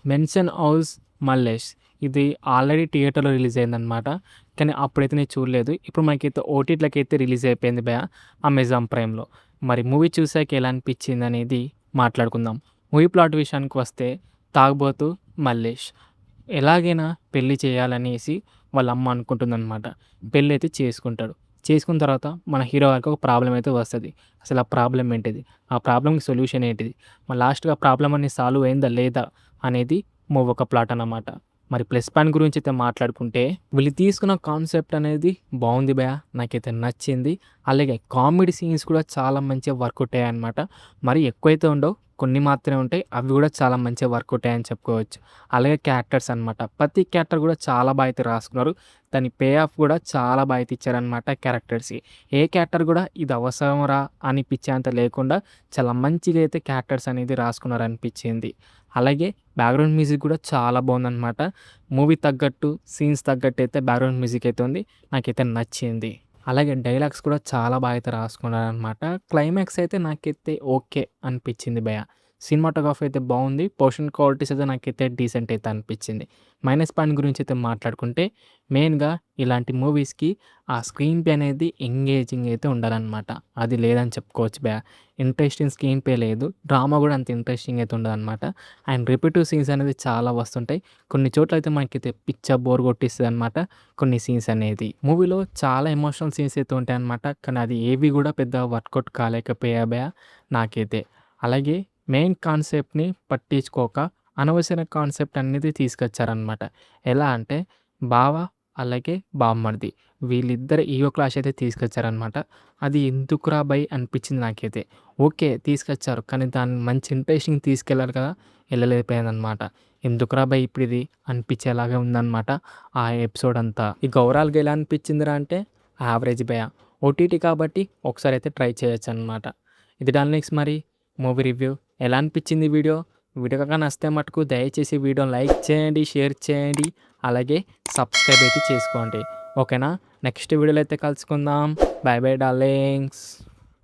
Mansion house Mallesh ఇది already థియేటర్‌లో release అయిందనమాట. కానీ అప్పుడైతే నేను చూడలేదు. ఇప్పుడు మనకైతే ఓటీటీలకైతే రిలీజ్ అయిపోయింది అమెజాన్ ప్రైమ్‌లో. మరి మూవీ చూసాక ఎలా అనిపించిందనేది మాట్లాడుకుందాం. మూవీ ప్లాట్ విషయానికి వస్తే తాగుబోతు మల్లేష్ ఎలాగైనా పెళ్లి చేయాలనేసి వాళ్ళ అమ్మ అనుకుంటుందనమాట. పెళ్ళైతే చేసుకుంటాడు. చేసుకున్న తర్వాత మన హీరో గారికి ఒక ప్రాబ్లమ్ అయితే వస్తది. అసలు ఆ ప్రాబ్లమ్ ఏంటిది? ఆ ప్రాబ్లమ్‌కి సొల్యూషన్ ఏంటిది? మరి లాస్ట్‌గా ప్రాబ్లమ్ అనేది సాల్వ్ అయిందా లేదా? అనేది మూవీ ఒక ప్లాట్ అన్నమాట. మరి ప్లస్ పాయింట్ గురించి అయితే మాట్లాడుకుంటే వీళ్ళు తీసుకున్న కాన్సెప్ట్ అనేది బాగుంది నాకైతే నచ్చింది. అలాగే కామెడీ సీన్స్ కూడా చాలా మంచిగా వర్కౌట్ అయ్యాయన్నమాట. మరి ఎక్కువైతే ఉండవు. కొన్ని మాత్రమే ఉంటాయి. అవి కూడా చాలా మంచిగా వర్కౌట్ అయ్యాయని చెప్పుకోవచ్చు. అలాగే క్యారెక్టర్స్ అనమాట. ప్రతి క్యారెక్టర్ కూడా చాలా బాగా అయితే రాసుకున్నారు. దాని పే ఆఫ్ కూడా చాలా బాగా అయితే ఇచ్చారనమాట క్యారెక్టర్స్‌కి. ఏ క్యారెక్టర్ కూడా ఇది అవసరమరా అనిపించేంత లేకుండా చాలా మంచిగా అయితే క్యారెక్టర్స్ అనేది రాసుకున్నారనిపించింది. అలాగే బ్యాక్‌గ్రౌండ్ మ్యూజిక్ కూడా చాలా బాగుందనమాట. మూవీ తగ్గట్టు, సీన్స్ తగ్గట్టు అయితే బ్యాక్‌గ్రౌండ్ మ్యూజిక్ అయితే ఉంది. నాకైతే నచ్చింది. అలాగే డైలాగ్స్ కూడా చాలా బాగా అయితే రాసుకున్నారనమాట. క్లైమాక్స్ అయితే నాకైతే ఓకే అనిపించింది సినిమాటోగ్రఫీ అయితే బాగుంది. పోర్షన్ క్వాలిటీస్ అయితే నాకైతే డీసెంట్ అయితే అనిపించింది. మైనస్ పాయింట్ గురించి అయితే మాట్లాడుకుంటే మెయిన్‌గా ఇలాంటి మూవీస్‌కి ఆ స్క్రీన్ ప్లే అనేది ఎంగేజింగ్ అయితే ఉండాలనమాట. అది లేదని చెప్పుకోవచ్చు ఇంట్రెస్టింగ్ స్క్రీన్ ప్లే లేదు. డ్రామా కూడా అంత ఇంట్రెస్టింగ్ అయితే ఉండదనమాట. అండ్ రిపీటివ్ సీన్స్ అనేది చాలా వస్తుంటాయి. కొన్ని చోట్ల అయితే మనకైతే పిచ్చ బోర్ కొట్టిస్తదనమాట కొన్ని సీన్స్ అనేది. మూవీలో చాలా ఎమోషనల్ సీన్స్ అయితే ఉంటాయన్నమాట. కానీ అది ఏవి కూడా పెద్ద వర్కౌట్ కాలేకపోయాయి నాకైతే. అలాగే మెయిన్ కాన్సెప్ట్‌ని పట్టించుకోక అనవసర కాన్సెప్ట్ అనేది తీసుకొచ్చారనమాట. ఎలా అంటే బావ అలాగే బామ్మర్ది వీళ్ళిద్దరి ఈగో క్లాష్ అయితే తీసుకొచ్చారనమాట. అది ఎందుకురా భయ్ అనిపించింది నాకైతే. ఓకే. తీసుకొచ్చారు. కానీ దాన్ని మంచి ఇంట్రెస్టింగ్ తీసుకెళ్లారు కదా! ఎళ్ళలేకపోయాననమాట. ఎందుకురా భయ్ ఇప్పుడిది అనిపించేలాగా ఉందనమాట ఆ ఎపిసోడ్ అంతా. ఇక ఓవరాల్‌గా ఎలా అనిపించిందిరా అంటే యావరేజ్ ఓటీటీ కాబట్టి ఒకసారైతే ట్రై చేయొచ్చనమాట. ఇది నెక్స్ట్ మరి మూవీ రివ్యూ. ఎలా అనిపించింది వీడియో? వీడియో కనుక నచ్చితే మటుకు దయచేసి వీడియోని లైక్ చేయండి, షేర్ చేయండి, అలాగే సబ్స్క్రైబ్ అయితే చేసుకోండి. ఓకేనా? నెక్స్ట్ వీడియోలో అయితే కలుసుకుందాం. By by darlings.